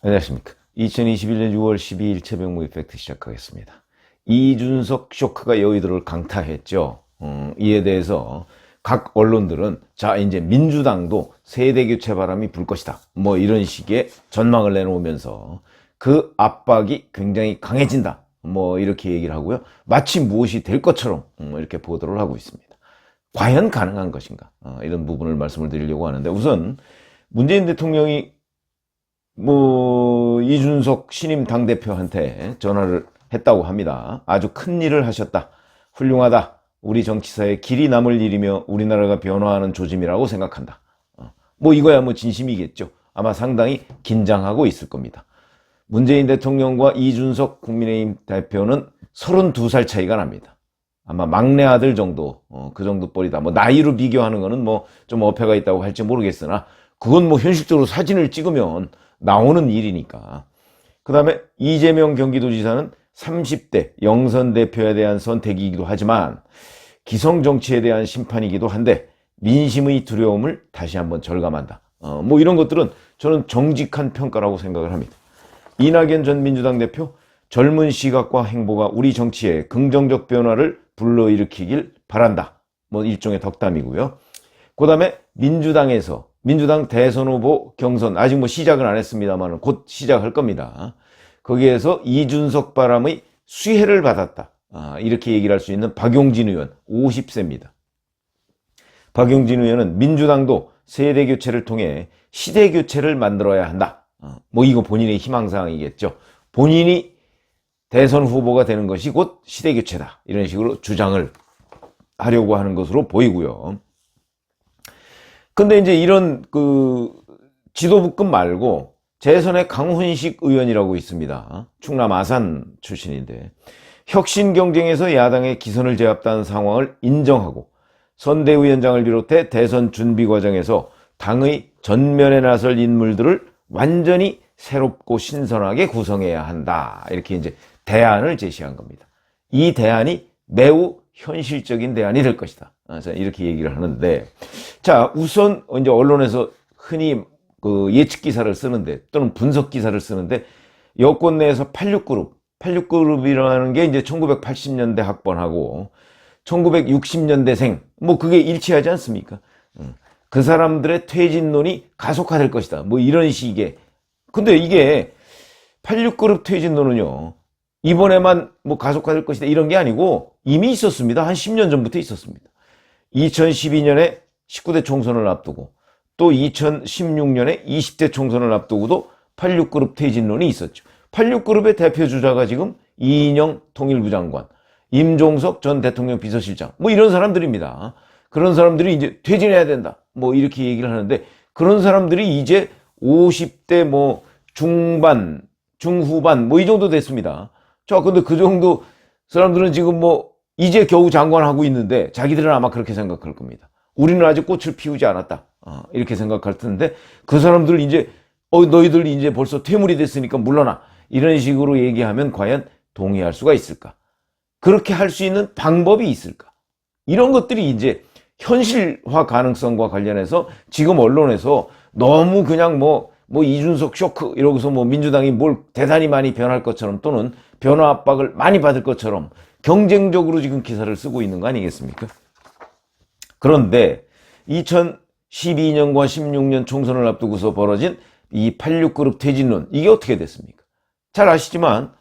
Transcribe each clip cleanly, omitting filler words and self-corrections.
안녕하십니까. 2021년 6월 12일 최병무 이펙트 시작하겠습니다. 이준석 쇼크가 여의도를 강타했죠. 이에 대해서 각 언론들은 자 이제 민주당도 세대교체 바람이 불 것이다. 뭐 이런 식의 전망을 내놓으면서 그 압박이 굉장히 강해진다. 뭐 이렇게 얘기를 하고요. 마치 무엇이 될 것처럼 이렇게 보도를 하고 있습니다. 과연 가능한 것인가? 이런 부분을 말씀을 드리려고 하는데 우선 문재인 대통령이 이준석 신임 당대표한테 전화를 했다고 합니다. 아주 큰 일을 하셨다. 훌륭하다. 우리 정치사에 길이 남을 일이며 우리나라가 변화하는 조짐이라고 생각한다. 이거야 진심이겠죠. 아마 상당히 긴장하고 있을 겁니다. 문재인 대통령과 이준석 국민의힘 대표는 32살 차이가 납니다. 아마 막내 아들 정도, 그 정도 뻘이다. 나이로 비교하는 거는 좀 어폐가 있다고 할지 모르겠으나, 그건 현실적으로 사진을 찍으면 나오는 일이니까. 그 다음에 이재명 경기도지사는 30대 영선 대표에 대한 선택이기도 하지만 기성 정치에 대한 심판이기도 한데 민심의 두려움을 다시 한번 절감한다. 이런 것들은 저는 정직한 평가라고 생각을 합니다. 이낙연 전 민주당 대표, 젊은 시각과 행보가 우리 정치에 긍정적 변화를 불러일으키길 바란다. 일종의 덕담이고요. 그 다음에 민주당 대선 후보 경선 아직 시작은 안 했습니다만 곧 시작할 겁니다. 거기에서 이준석 바람의 수혜를 받았다. 이렇게 얘기를 할 수 있는 박용진 의원 50세입니다. 박용진 의원은 민주당도 세대교체를 통해 시대교체를 만들어야 한다. 이거 본인의 희망사항이겠죠. 본인이 대선 후보가 되는 것이 곧 시대교체다. 이런 식으로 주장을 하려고 하는 것으로 보이고요. 근데 이제 이런 지도부급 말고 재선의 강훈식 의원이라고 있습니다. 충남 아산 출신인데 혁신 경쟁에서 야당의 기선을 제압한 상황을 인정하고 선대위원장을 비롯해 대선 준비 과정에서 당의 전면에 나설 인물들을 완전히 새롭고 신선하게 구성해야 한다. 이렇게 이제 대안을 제시한 겁니다. 이 대안이 매우 현실적인 대안이 될 것이다. 이렇게 얘기를 하는데, 자, 우선 이제 언론에서 흔히 예측 기사를 쓰는데 또는 분석 기사를 쓰는데 여권 내에서 86그룹이라는 게 이제 1980년대 학번하고 1960년대생 그게 일치하지 않습니까? 그 사람들의 퇴진론이 가속화될 것이다. 이런 식의. 근데 이게 86그룹 퇴진론은요. 이번에만 가속화될 것이다 이런 게 아니고 이미 있었습니다. 한 10년 전부터 있었습니다. 2012년에 19대 총선을 앞두고 또 2016년에 20대 총선을 앞두고도 86그룹 퇴진론이 있었죠. 86그룹의 대표 주자가 지금 이인영 통일부 장관, 임종석 전 대통령 비서실장 이런 사람들입니다. 그런 사람들이 이제 퇴진해야 된다. 이렇게 얘기를 하는데 그런 사람들이 이제 50대 중반, 중후반 이 정도 됐습니다. 자, 근데 그 정도 사람들은 지금 이제 겨우 장관하고 있는데 자기들은 아마 그렇게 생각할 겁니다. 우리는 아직 꽃을 피우지 않았다. 이렇게 생각할 텐데 그 사람들 이제 너희들 이제 벌써 퇴물이 됐으니까 물러나. 이런 식으로 얘기하면 과연 동의할 수가 있을까? 그렇게 할 수 있는 방법이 있을까? 이런 것들이 이제 현실화 가능성과 관련해서 지금 언론에서 너무 그냥 이준석 쇼크 이러고서 민주당이 뭘 대단히 많이 변할 것처럼 또는 변화 압박을 많이 받을 것처럼 경쟁적으로 지금 기사를 쓰고 있는 거 아니겠습니까? 그런데 2012년과 16년 총선을 앞두고서 벌어진 이 86그룹 퇴진론 이게 어떻게 됐습니까? 잘 아시지만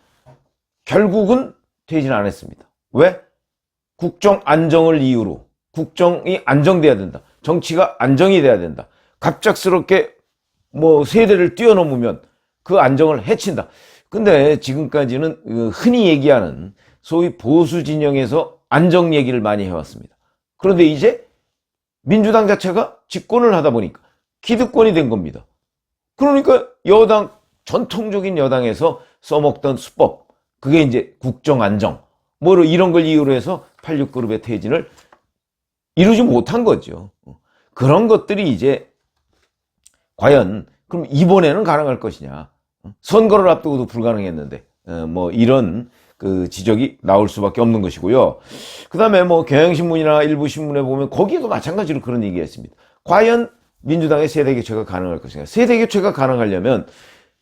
결국은 퇴진 안 했습니다. 왜? 국정 안정을 이유로 국정이 안정돼야 된다. 정치가 안정이 돼야 된다. 갑작스럽게 세대를 뛰어넘으면 그 안정을 해친다. 근데 지금까지는 흔히 얘기하는 소위 보수 진영에서 안정 얘기를 많이 해왔습니다. 그런데 이제 민주당 자체가 집권을 하다 보니까 기득권이 된 겁니다. 그러니까 전통적인 여당에서 써먹던 수법, 그게 이제 국정 안정, 이런 걸 이유로 해서 86그룹의 퇴진을 이루지 못한 거죠. 그런 것들이 이제 과연 그럼 이번에는 가능할 것이냐? 선거를 앞두고도 불가능했는데 이런 지적이 나올 수밖에 없는 것이고요. 그 다음에 경향신문이나 일부 신문에 보면 거기에도 마찬가지로 그런 얘기가 있습니다. 과연 민주당의 세대교체가 가능할 것인가? 세대교체가 가능하려면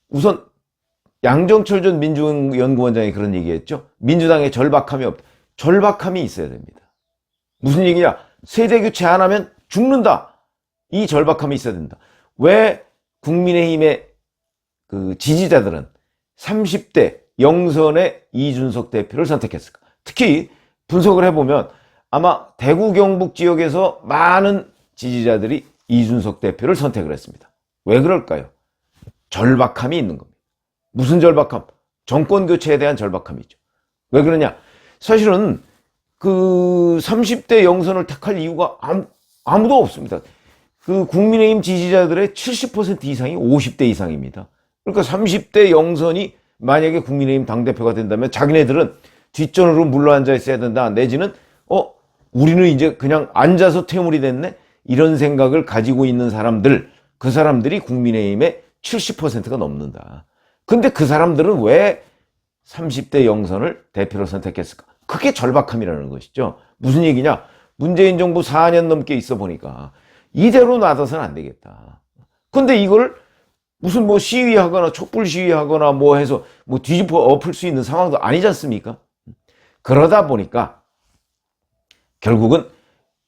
우선 양정철 전 민주연구원장이 그런 얘기했죠. 민주당에 절박함이 없다. 절박함이 있어야 됩니다. 무슨 얘기냐? 세대 교체 안 하면 죽는다. 이 절박함이 있어야 된다. 왜 국민의힘의 그 지지자들은 30대 영선의 이준석 대표를 선택했을까? 특히 분석을 해보면 아마 대구 경북 지역에서 많은 지지자들이 이준석 대표를 선택을 했습니다. 왜 그럴까요? 절박함이 있는 겁니다. 무슨 절박함? 정권 교체에 대한 절박함이죠. 왜 그러냐? 사실은 그 30대 영선을 택할 이유가 아무도 없습니다. 그 국민의힘 지지자들의 70% 이상이 50대 이상입니다. 그러니까 30대 영선이 만약에 국민의힘 당대표가 된다면 자기네들은 뒷전으로 물러앉아 있어야 된다. 내지는 우리는 이제 그냥 앉아서 퇴물이 됐네? 이런 생각을 가지고 있는 사람들, 그 사람들이 국민의힘의 70%가 넘는다. 근데 그 사람들은 왜 30대 영선을 대표로 선택했을까? 그게 절박함이라는 것이죠. 무슨 얘기냐? 문재인 정부 4년 넘게 있어 보니까 이대로 놔둬서는 안 되겠다. 근데 이걸 무슨 뭐 시위하거나 촛불 시위하거나 뭐 해서 뭐 뒤집어 엎을 수 있는 상황도 아니지 않습니까? 그러다 보니까 결국은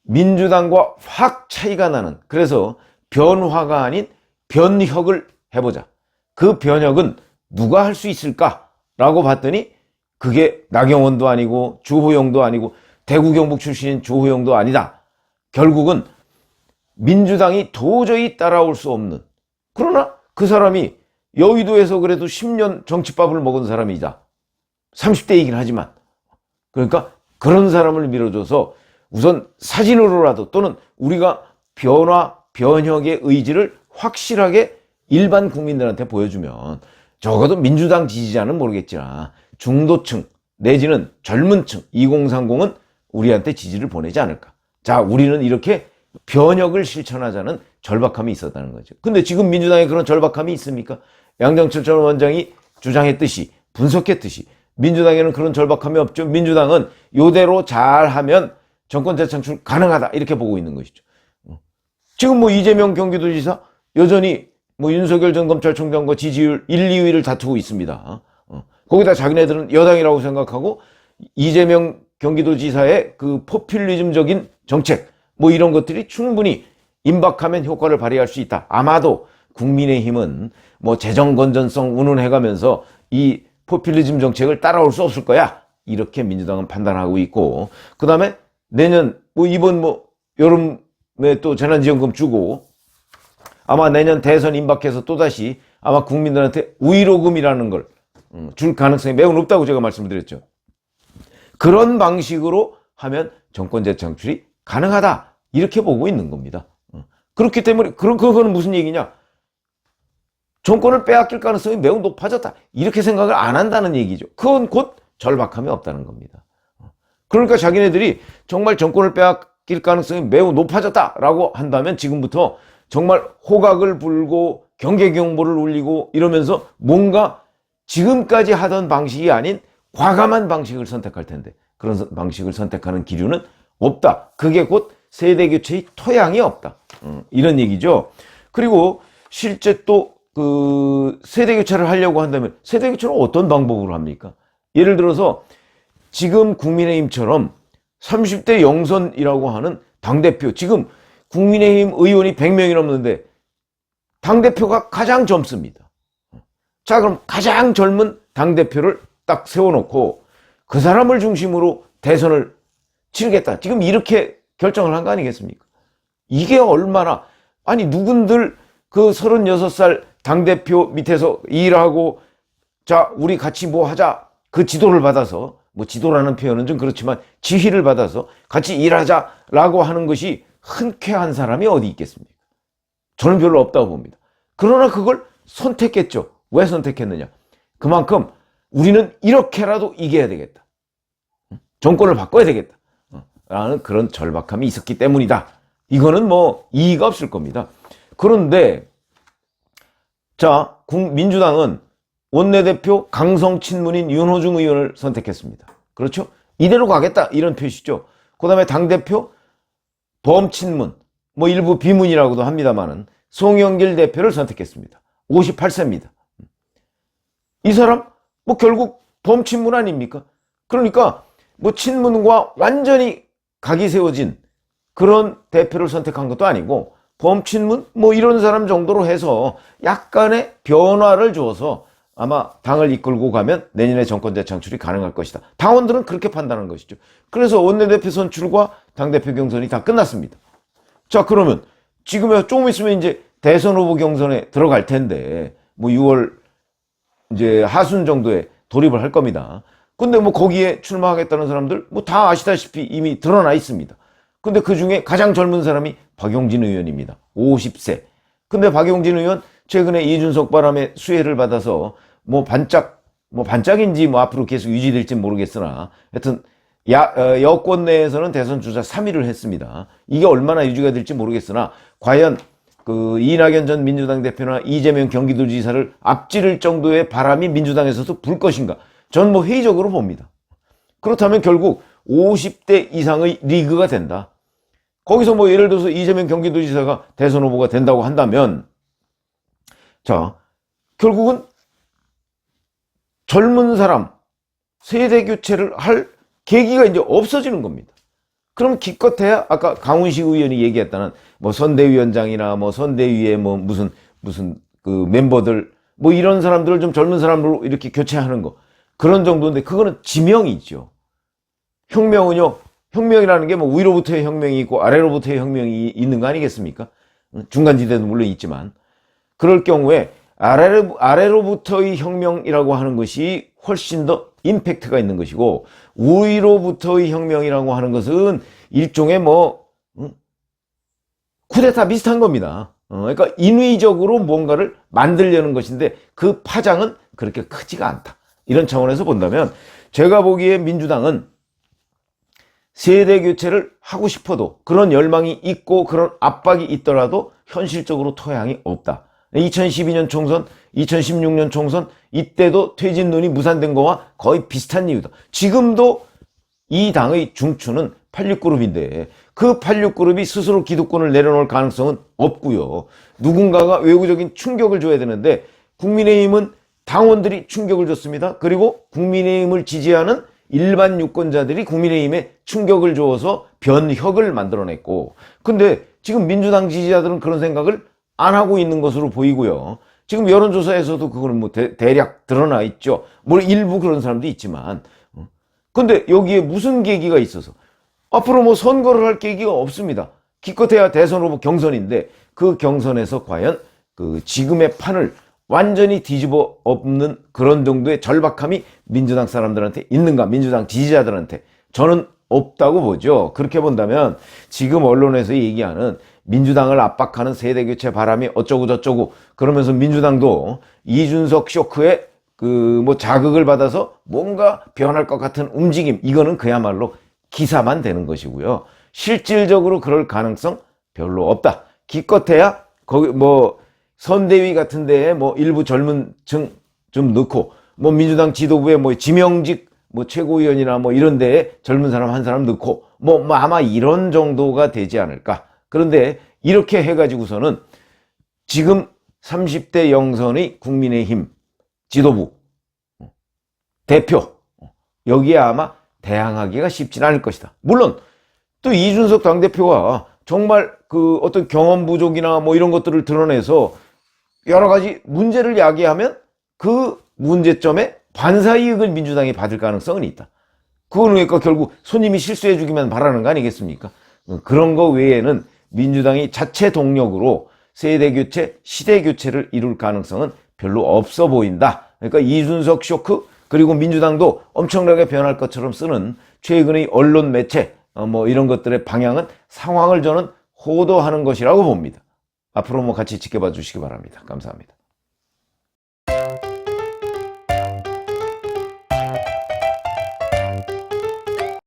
민주당과 확 차이가 나는, 그래서 변화가 아닌 변혁을 해보자. 그 변혁은 누가 할 수 있을까라고 봤더니 그게 나경원도 아니고 주호영도 아니고 대구 경북 출신인 주호영도 아니다. 결국은 민주당이 도저히 따라올 수 없는, 그러나 그 사람이 여의도에서 그래도 10년 정치밥을 먹은 사람이다. 30대이긴 하지만. 그러니까 그런 사람을 밀어줘서 우선 사진으로라도 또는 우리가 변화, 변혁의 의지를 확실하게 일반 국민들한테 보여주면 적어도 민주당 지지자는 모르겠지만 중도층 내지는 젊은 층 2030은 우리한테 지지를 보내지 않을까. 자, 우리는 이렇게 변혁을 실천하자는 절박함이 있었다는 거죠. 근데 지금 민주당에 그런 절박함이 있습니까? 양정철 전 원장이 주장했듯이, 분석했듯이 민주당에는 그런 절박함이 없죠. 민주당은 이대로 잘하면 정권 재창출 가능하다 이렇게 보고 있는 것이죠. 지금 뭐 이재명 경기도지사 여전히 뭐 윤석열 전 검찰총장과 지지율 1, 2위를 다투고 있습니다. 거기다 자기네들은 여당이라고 생각하고 이재명 경기도지사의 그 포퓰리즘적인 정책 뭐 이런 것들이 충분히 임박하면 효과를 발휘할 수 있다. 아마도 국민의힘은 뭐 재정 건전성 운운해가면서 이 포퓰리즘 정책을 따라올 수 없을 거야. 이렇게 민주당은 판단하고 있고, 그 다음에 내년 뭐 이번 뭐 여름에 또 재난지원금 주고 아마 내년 대선 임박해서 또다시 아마 국민들한테 우의로금이라는 걸 줄 가능성이 매우 높다고 제가 말씀을 드렸죠. 그런 방식으로 하면 정권 재창출이 가능하다 이렇게 보고 있는 겁니다. 그렇기 때문에 그거는 무슨 얘기냐? 정권을 빼앗길 가능성이 매우 높아졌다 이렇게 생각을 안 한다는 얘기죠. 그건 곧 절박함이 없다는 겁니다. 그러니까 자기네들이 정말 정권을 빼앗길 가능성이 매우 높아졌다라고 한다면 지금부터 정말 호각을 불고 경계경보를 울리고 이러면서 뭔가 지금까지 하던 방식이 아닌 과감한 방식을 선택할 텐데 그런 방식을 선택하는 기류는 없다. 그게 곧 세대교체의 토양이 없다. 이런 얘기죠. 그리고 실제 또 그 세대교체를 하려고 한다면 세대교체는 어떤 방법으로 합니까? 예를 들어서 지금 국민의힘처럼 30대 영선이라고 하는 당대표, 지금 국민의힘 의원이 100명이 넘는데 당대표가 가장 젊습니다. 자, 그럼 가장 젊은 당대표를 딱 세워놓고 그 사람을 중심으로 대선을 치르겠다. 지금 이렇게 결정을 한 거 아니겠습니까? 이게 얼마나, 아니, 누군들 그 36살 당대표 밑에서 일하고, 자, 우리 같이 뭐 하자. 그 지도를 받아서, 뭐 지도라는 표현은 좀 그렇지만 지휘를 받아서 같이 일하자라고 하는 것이 흔쾌한 사람이 어디 있겠습니까? 저는 별로 없다고 봅니다. 그러나 그걸 선택했죠. 왜 선택했느냐? 그만큼 우리는 이렇게라도 이겨야 되겠다. 정권을 바꿔야 되겠다. 라는 그런 절박함이 있었기 때문이다. 이거는 뭐 이의가 없을 겁니다. 그런데 자, 민주당은 원내대표 강성 친문인 윤호중 의원을 선택했습니다. 그렇죠? 이대로 가겠다 이런 표시죠. 그 다음에 당대표 범친문, 뭐 일부 비문이라고도 합니다만은 송영길 대표를 선택했습니다. 58세입니다. 이 사람 뭐 결국 범친문 아닙니까? 그러니까 뭐 친문과 완전히 각이 세워진 그런 대표를 선택한 것도 아니고 범친문 뭐 이런 사람 정도로 해서 약간의 변화를 주어서 아마 당을 이끌고 가면 내년에 정권 재창출이 가능할 것이다. 당원들은 그렇게 판단한 것이죠. 그래서 원내대표 선출과 당대표 경선이 다 끝났습니다. 자, 그러면 지금에 조금 있으면 이제 대선 후보 경선에 들어갈 텐데 뭐 6월 이제 하순 정도에 돌입을 할 겁니다. 근데 뭐 거기에 출마하겠다는 사람들 뭐 다 아시다시피 이미 드러나 있습니다. 근데 그 중에 가장 젊은 사람이 박용진 의원입니다. 50세. 근데 박용진 의원 최근에 이준석 바람에 수혜를 받아서 뭐 반짝인지 뭐 앞으로 계속 유지될지 모르겠으나 하여튼 여권 내에서는 대선 주자 3위를 했습니다. 이게 얼마나 유지가 될지 모르겠으나 과연 그 이낙연 전 민주당 대표나 이재명 경기도지사를 앞지를 정도의 바람이 민주당에서도 불 것인가? 저는 뭐 회의적으로 봅니다. 그렇다면 결국 50대 이상의 리그가 된다. 거기서 뭐 예를 들어서 이재명 경기도지사가 대선 후보가 된다고 한다면 자, 결국은 젊은 사람 세대 교체를 할 계기가 이제 없어지는 겁니다. 그럼 기껏해야 아까 강훈식 의원이 얘기했다는 뭐 선대위원장이나 뭐 선대위에 뭐 무슨 그 멤버들 뭐 이런 사람들을 좀 젊은 사람으로 이렇게 교체하는 거 그런 정도인데 그거는 지명이죠. 혁명은요, 혁명이라는 게 뭐 위로부터의 혁명이 있고 아래로부터의 혁명이 있는 거 아니겠습니까? 중간지대도 물론 있지만 그럴 경우에 아래로부터의 혁명이라고 하는 것이 훨씬 더 임팩트가 있는 것이고 위로부터의 혁명이라고 하는 것은 일종의 뭐 쿠데타 비슷한 겁니다. 그러니까 인위적으로 뭔가를 만들려는 것인데 그 파장은 그렇게 크지가 않다. 이런 차원에서 본다면 제가 보기에 민주당은 세대 교체를 하고 싶어도 그런 열망이 있고 그런 압박이 있더라도 현실적으로 토양이 없다. 2012년 총선, 2016년 총선 이때도 퇴진론이 무산된 거와 거의 비슷한 이유다. 지금도 이 당의 중추는 86그룹인데 그 86그룹이 스스로 기득권을 내려놓을 가능성은 없고요. 누군가가 외부적인 충격을 줘야 되는데 국민의힘은 당원들이 충격을 줬습니다. 그리고 국민의힘을 지지하는 일반 유권자들이 국민의힘에 충격을 주어서 변혁을 만들어냈고 근데 지금 민주당 지지자들은 그런 생각을 안 하고 있는 것으로 보이고요. 지금 여론조사에서도 그거는 뭐 대략 드러나 있죠. 뭐 일부 그런 사람도 있지만 근데 여기에 무슨 계기가 있어서 앞으로 뭐 선거를 할 계기가 없습니다. 기껏해야 대선 후보 경선인데 그 경선에서 과연 그 지금의 판을 완전히 뒤집어 엎는 그런 정도의 절박함이 민주당 사람들한테 있는가? 민주당 지지자들한테 저는 없다고 보죠. 그렇게 본다면 지금 언론에서 얘기하는 민주당을 압박하는 세대교체 바람이 어쩌고 저쩌고 그러면서 민주당도 이준석 쇼크에 그 뭐 자극을 받아서 뭔가 변할 것 같은 움직임 이거는 그야말로 기사만 되는 것이고요. 실질적으로 그럴 가능성 별로 없다. 기껏해야 거기 뭐 선대위 같은 데에 뭐 일부 젊은 층 좀 넣고 뭐 민주당 지도부에 뭐 지명직 뭐 최고위원이나 뭐 이런 데에 젊은 사람 한 사람 넣고 뭐 아마 이런 정도가 되지 않을까. 그런데 이렇게 해가지고서는 지금 30대 영선의 국민의힘 지도부 대표 여기에 아마 대항하기가 쉽진 않을 것이다. 물론 또 이준석 당대표가 정말 그 어떤 경험 부족이나 뭐 이런 것들을 드러내서 여러 가지 문제를 야기하면 그 문제점에 반사이익을 민주당이 받을 가능성은 있다. 그거는 그러니까 결국 손님이 실수해 주기만 바라는 거 아니겠습니까? 그런 거 외에는 민주당이 자체 동력으로 세대교체, 시대교체를 이룰 가능성은 별로 없어 보인다. 그러니까 이준석 쇼크 그리고 민주당도 엄청나게 변할 것처럼 쓰는 최근의 언론 매체 뭐 이런 것들의 방향은 상황을 저는 호도하는 것이라고 봅니다. 앞으로 뭐 같이 지켜봐 주시기 바랍니다. 감사합니다.